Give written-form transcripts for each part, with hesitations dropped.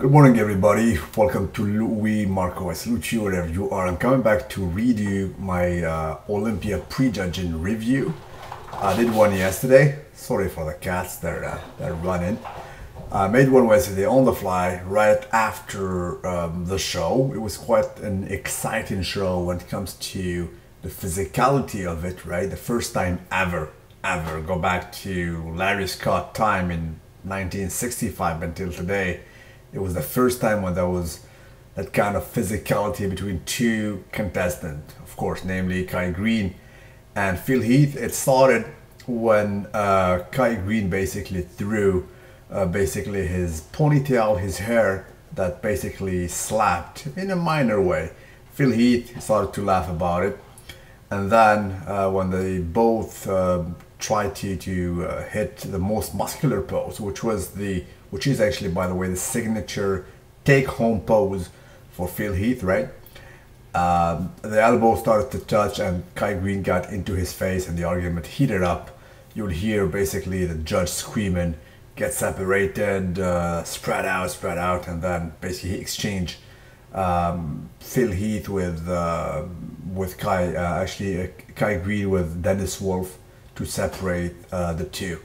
Good morning, everybody. Welcome to luimarco. I salute you wherever you are. I'm coming back to read you my Olympia Prejudging review. I did one yesterday. Sorry for the cats, they're running. I made one yesterday on the fly right after the show. It was quite an exciting show when it comes to the physicality of it, right? The first time ever. Go back to Larry Scott time in 1965 until today. It was the first time when there was that kind of physicality between two contestants, of course, namely Kai Greene and Phil Heath. It started when Kai Greene basically threw his ponytail, his hair, that basically slapped in a minor way. Phil Heath started to laugh about it, and then when they both tried to hit the most muscular pose, which is actually, by the way, the signature take-home pose for Phil Heath, right? The elbow started to touch and Kai Greene got into his face and the argument heated up. You'll hear basically the judge screaming, get separated, spread out, and then basically exchange Phil Heath with Kai Greene with Dennis Wolf to separate the two.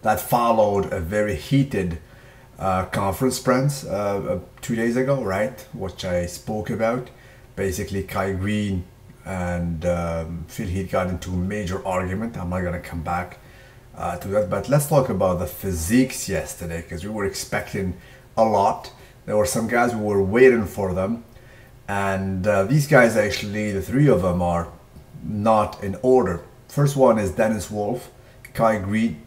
That followed a very heated conference press 2 days ago, right, which I spoke about. Basically Kai Greene and Phil Heath got into a major argument. I'm not gonna come back to that, but let's talk about the physiques yesterday, because we were expecting a lot. There were some guys who were waiting for them, and these guys, actually the three of them, are not in order. First one is Dennis Wolf, Kai Greene,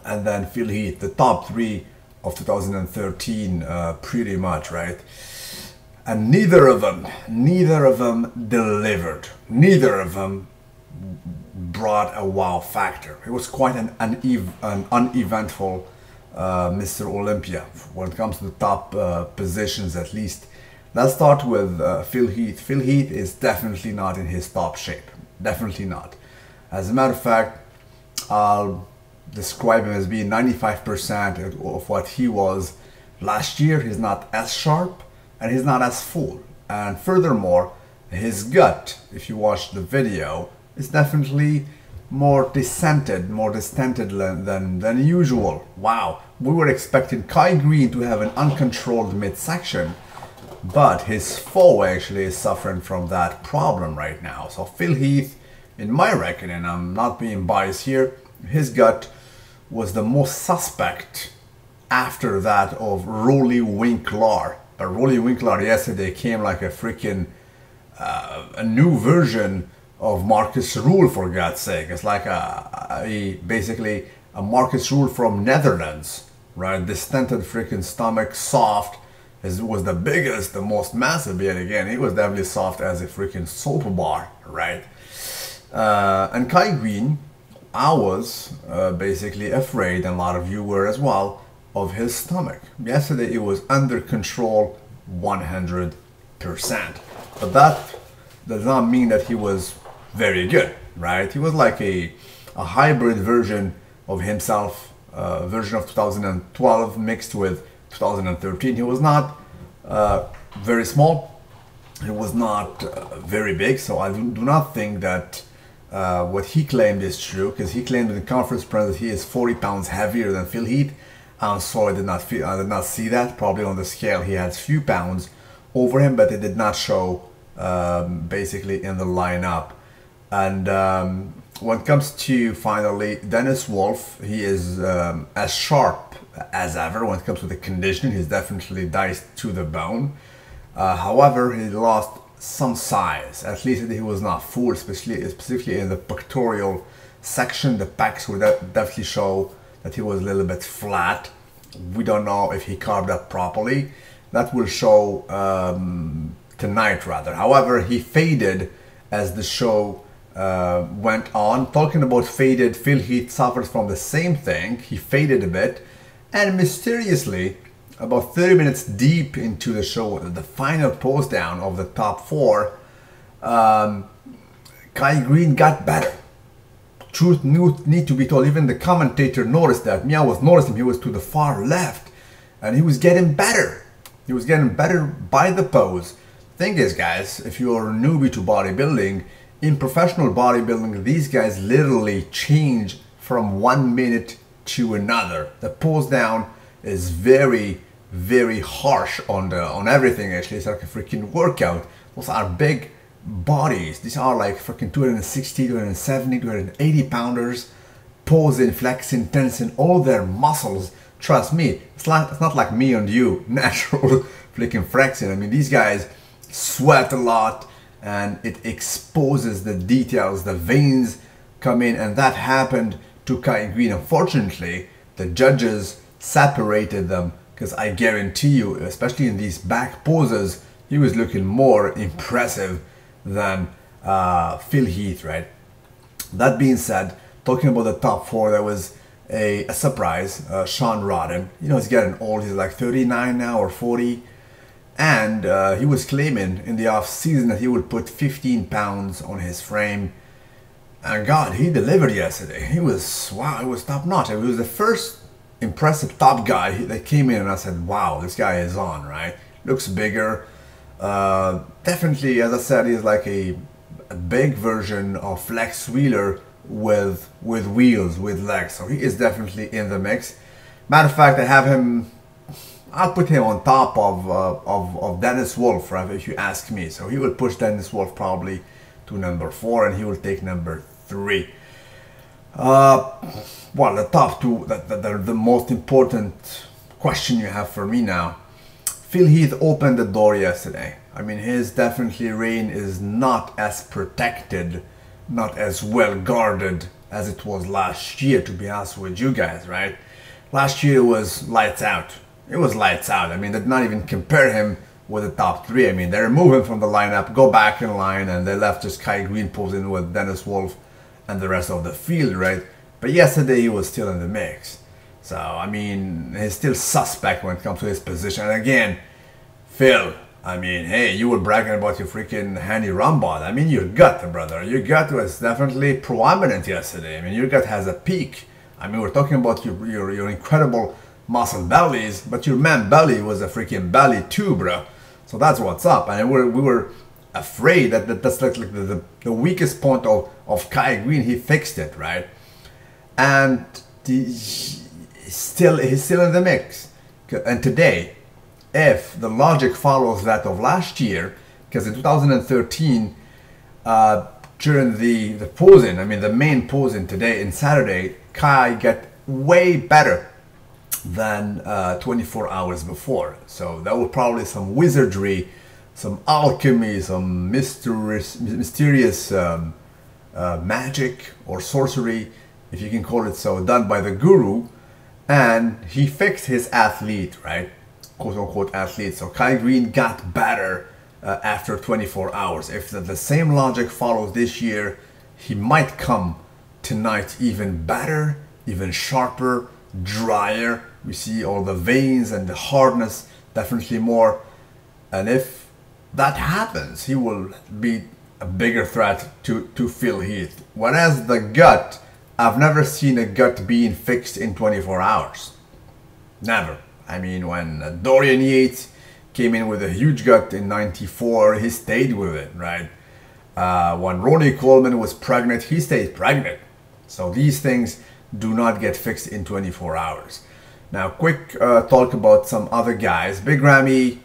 and then Phil Heath, the top three of 2013, pretty much, right? And neither of them delivered. Neither of them brought a wow factor. It was quite an uneventful Mr. Olympia when it comes to the top positions, at least. Let's start with Phil Heath. Phil Heath is definitely not in his top shape. Definitely not. As a matter of fact, I'll describe him as being 95% of what he was last year. He's not as sharp and he's not as full. And furthermore, his gut, if you watch the video, is definitely more distended than usual. Wow, we were expecting Kai Greene to have an uncontrolled midsection, but his foe actually is suffering from that problem right now. So Phil Heath, in my reckoning, I'm not being biased here, his gut was the most suspect after that of Rolly Winklar. But Rolly Winklar yesterday came like a freaking a new version of Marcus Rule, for God's sake. It's like basically a Marcus Rule from Netherlands, right? Distended freaking stomach, soft. It was the biggest, the most massive, yet again, he was definitely soft as a freaking soap bar, right? And Kai Greene, I was basically afraid, and a lot of you were as well, of his stomach. Yesterday it was under control 100%. But that does not mean that he was very good, right? He was like a hybrid version of himself, version of 2012 mixed with 2013. He was not very small. He was not very big, so I do not think that what he claimed is true, because he claimed in the conference press that he is 40 pounds heavier than Phil Heath. I'm sorry, I did not see that. Probably on the scale he had a few pounds over him, but it did not show basically in the lineup. And when it comes to, finally, Dennis Wolf, he is as sharp as ever when it comes to the conditioning. He's definitely diced to the bone. However, he lost some size. At least he was not full, specifically in the pectoral section. The pecs would definitely show that he was a little bit flat. We don't know if he carved up properly. That will show tonight, rather. However, he faded as the show went on. Talking about faded, Phil Heath suffers from the same thing. He faded a bit, and mysteriously, about 30 minutes deep into the show, the final pose down of the top four, Kai Greene got better. Truth need to be told, even the commentator noticed that. Me, I was noticing he was to the far left, and he was getting better. He was getting better by the pose. Thing is, guys, if you're a newbie to bodybuilding, in professional bodybuilding, these guys literally change from 1 minute to another. The pose down is very, very harsh on everything. Actually, it's like a freaking workout. Those are big bodies. These are like freaking 260, 270, 280 pounders, posing, flexing, tensing all their muscles. Trust me, it's not like me and you, natural freaking flexing. I mean, these guys sweat a lot, and it exposes the details. The veins come in, and that happened to Kai Green. Unfortunately, the judges separated them, because I guarantee you, especially in these back poses, he was looking more impressive than Phil Heath, right? That being said, talking about the top four, there was a surprise. Shawn Rhoden, you know, he's getting old. He's like 39 now or 40, and he was claiming in the off season that he would put 15 pounds on his frame. And God, he delivered yesterday. He was, wow, it was top notch. It was the first impressive top guy that came in, and I said, wow, this guy is on, right? Looks bigger. Definitely, as I said, he's like a big version of Flex Wheeler with wheels, with legs. So he is definitely in the mix. Matter of fact, I have him, I'll put him on top of Dennis Wolf, right, if you ask me. So he will push Dennis Wolf probably to number 4, and he will take number 3. Well, the top two, the most important question you have for me now. Phil Heath opened the door yesterday. I mean, his definitely reign is not as protected, not as well guarded as it was last year, to be honest with you guys, right? Last year it was lights out. It was lights out. I mean, they did not even compare him with the top 3. I mean, they removed him from the lineup, go back in line, and they left just Kai Green posing with Dennis Wolf and the rest of the field, right? But yesterday he was still in the mix. So, I mean, he's still suspect when it comes to his position. And again, Phil, I mean, hey, you were bragging about your freaking handy rumbot. I mean, your gut, brother. Your gut was definitely prominent yesterday. I mean, your gut has a peak. I mean, we're talking about your incredible muscle bellies, but your man belly was a freaking belly too, bro. So that's what's up. And we were afraid that's like the weakest point of Kai Green. He fixed it, right? And he's still in the mix. And today, if the logic follows that of last year, because in 2013, during the posing, I mean the main posing today in Saturday, Kai got way better than 24 hours before. So that was probably some wizardry, some alchemy, some mysterious magic or sorcery, if you can call it so, done by the guru, and he fixed his athlete, right? Quote unquote athlete. So Kai Green got better after 24 hours. If the same logic follows this year, he might come tonight even better, even sharper, drier. We see all the veins and the hardness, definitely more. And if that happens, he will be a bigger threat to Phil Heath. Whereas the gut, I've never seen a gut being fixed in 24 hours. Never. I mean, when Dorian Yates came in with a huge gut in 94, he stayed with it, right? When Ronnie Coleman was pregnant, he stayed pregnant. So these things do not get fixed in 24 hours. Now, quick talk about some other guys. Big Ramy,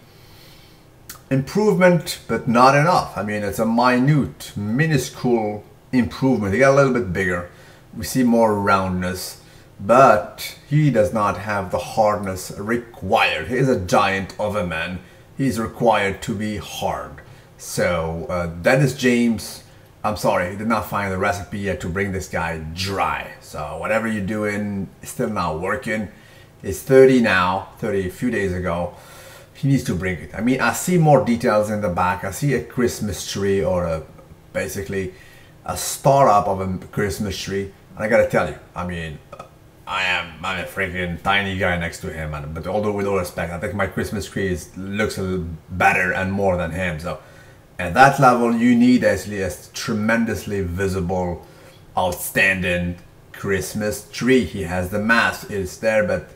improvement, but not enough. I mean, it's a minute, minuscule improvement. He got a little bit bigger. We see more roundness, but he does not have the hardness required. He is a giant of a man. He's required to be hard. So Dennis James, I'm sorry, he did not find the recipe yet to bring this guy dry. So whatever you're doing is still not working. He's 30 now, 30 a few days ago. He needs to bring it. I mean, I see more details in the back. I see a Christmas tree, or basically a startup of a Christmas tree. And I gotta tell you, I mean, I'm a freaking tiny guy next to him, but although with all respect, I think my Christmas tree looks a little better and more than him. So at that level, you need actually a tremendously visible, outstanding Christmas tree. He has the mask, it's there, but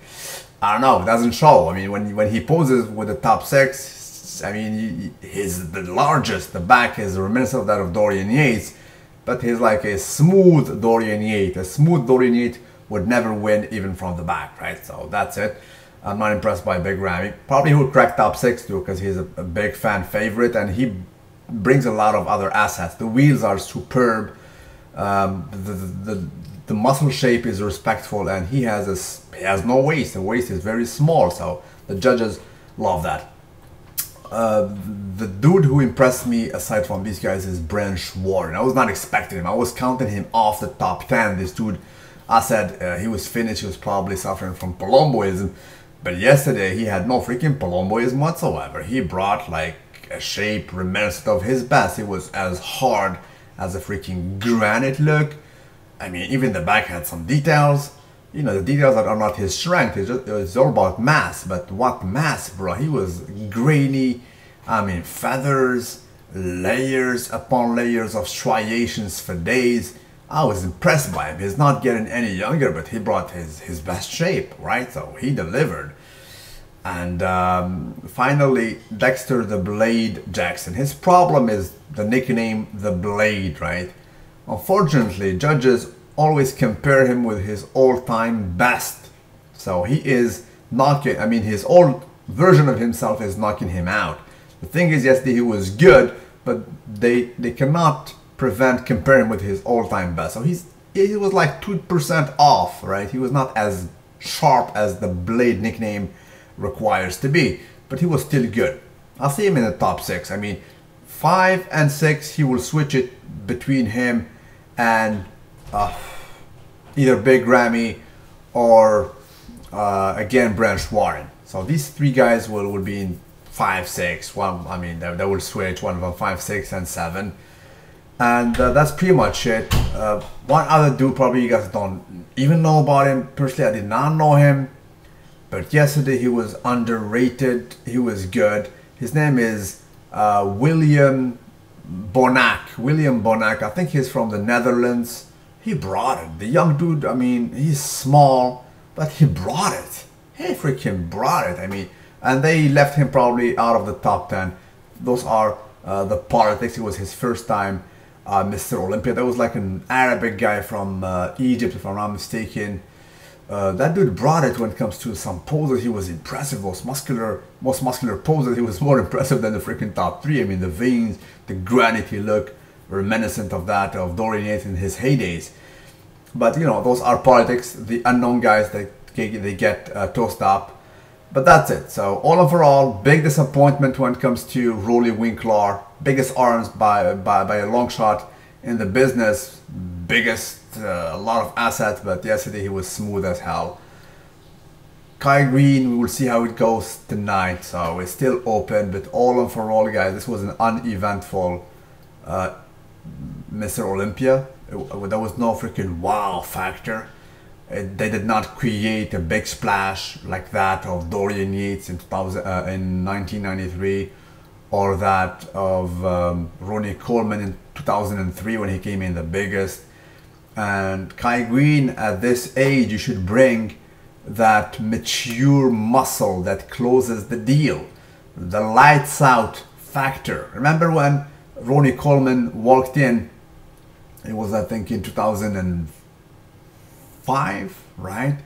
I don't know, it doesn't show. I mean, when he poses with the top six, I mean, he's the largest. The back is reminiscent of that of Dorian Yates, but he's like a smooth Dorian Yates. A smooth Dorian Yates would never win even from the back, right? So that's it. I'm not impressed by Big Ramy. Probably he would crack top six too, because he's a big fan favorite, and he brings a lot of other assets. The wheels are superb. The muscle shape is respectful, and he has no waist. The waist is very small, so the judges love that. The dude who impressed me aside from these guys is Warren. I was not expecting him. I was counting him off the top 10. This dude, I said he was finished. He was probably suffering from Palomboism, but yesterday he had no freaking Palomboism whatsoever. He brought like a shape reminiscent of his best. It was as hard as a freaking granite look. I mean, even the back had some details. You know, the details are not his strength. It's all about mass. But what mass, bro? He was grainy. I mean, feathers, layers upon layers of striations for days. I was impressed by him. He's not getting any younger, but he brought his best shape, right? So he delivered. And finally, Dexter the Blade Jackson. His problem is the nickname The Blade, right? Unfortunately, judges always compare him with his all-time best. So he is knocking, I mean, his old version of himself is knocking him out. The thing is, yesterday he was good, but they cannot prevent comparing him with his all-time best. So he was like 2% off, right? He was not as sharp as the Blade nickname requires to be, but he was still good. I'll see him in the top 6. I mean, 5 and 6, he will switch it between him and either Big Ramy or again Warren. So these 3 guys will be in 5, 6. One, I mean, they will switch one of them 5, 6, and 7, and that's pretty much it. One other dude, probably you guys don't even know about him. Personally, I did not know him, but yesterday he was underrated. He was good. His name is William Bonac. I think he's from the Netherlands. He brought it. The young dude, I mean, he's small, but he brought it. He freaking brought it. I mean, and they left him probably out of the top 10. Those are the politics. It was his first time Mr. Olympia. That was like an Arabic guy from Egypt, if I'm not mistaken. That dude brought it when it comes to some poses. He was impressive. Most muscular poses. He was more impressive than the freaking top 3. I mean, the veins, the granity look, reminiscent of that of Dorian Yates in his heydays. But you know, those are politics. The unknown guys, they get tossed up. But that's it. So all overall, big disappointment when it comes to Rolly Winkler. Biggest arms by a long shot in the business. Biggest, a lot of assets, but yesterday he was smooth as hell. Kai Green, we will see how it goes tonight. So it's still open, but all overall, guys, this was an uneventful Mr. Olympia. There was no freaking wow factor. They did not create a big splash like that of Dorian Yates in 1993, or that of Ronnie Coleman in 2003 when he came in the biggest. And Kai Green, at this age, you should bring that mature muscle that closes the deal, the lights out factor. Remember when Ronnie Coleman walked in? It was, I think, in 2005, right?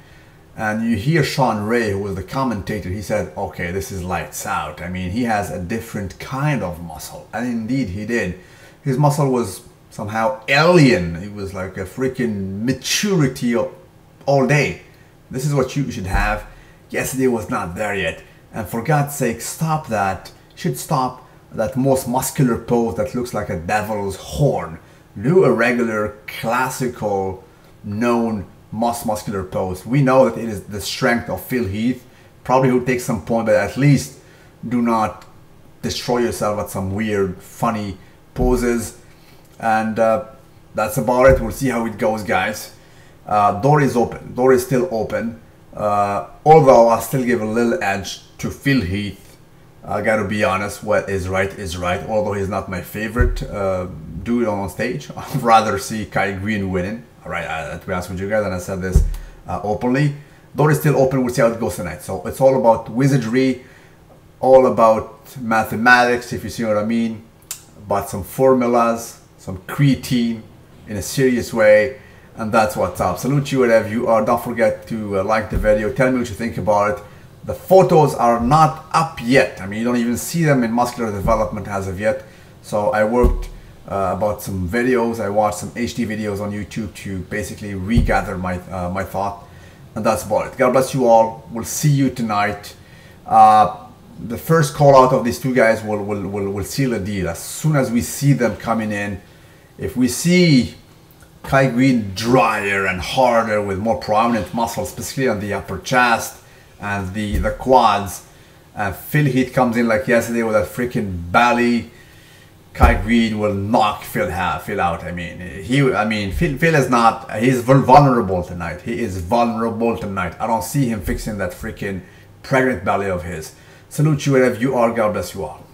And you hear Shawn Rhoden, who was the commentator, he said, okay, this is lights out. I mean, he has a different kind of muscle. And indeed he did. His muscle was somehow alien. It was like a freaking maturity all day. This is what you should have. Yesterday was not there yet. And for God's sake, stop that. You should stop that most muscular pose that looks like a devil's horn. Do a regular, classical, known most muscular pose. We know that it is the strength of Heath. Probably will take some point, but at least do not destroy yourself at some weird, funny poses. And that's about it. We'll see how it goes, guys. Door is open. Door is still open. Although I still give a little edge to Heath. I gotta be honest, what is right is right. Although he's not my favorite dude on stage. I'd rather see Kai Green winning. Alright, to be honest with you guys, and I said this openly. door is still open. We'll see how it goes tonight. So it's all about wizardry, all about mathematics, if you see what I mean, about some formulas, some creatine in a serious way, and that's what's up. Salute you wherever you are. Don't forget to like the video. Tell me what you think about it. The photos are not up yet. I mean, you don't even see them in muscular development as of yet. So I worked about some videos. I watched some HD videos on YouTube to basically regather my my thought, and that's about it. God bless you all. We'll see you tonight. The first call out of these two guys will seal the deal. As soon as we see them coming in, if we see Kai Green drier and harder with more prominent muscles, specifically on the upper chest and the quads, and Phil Heath comes in like yesterday with that freaking belly, Kai Green will knock Phil out. I mean, Phil is not. He's vulnerable tonight. He is vulnerable tonight. I don't see him fixing that freaking pregnant belly of his. Salute you wherever you are. God bless you all.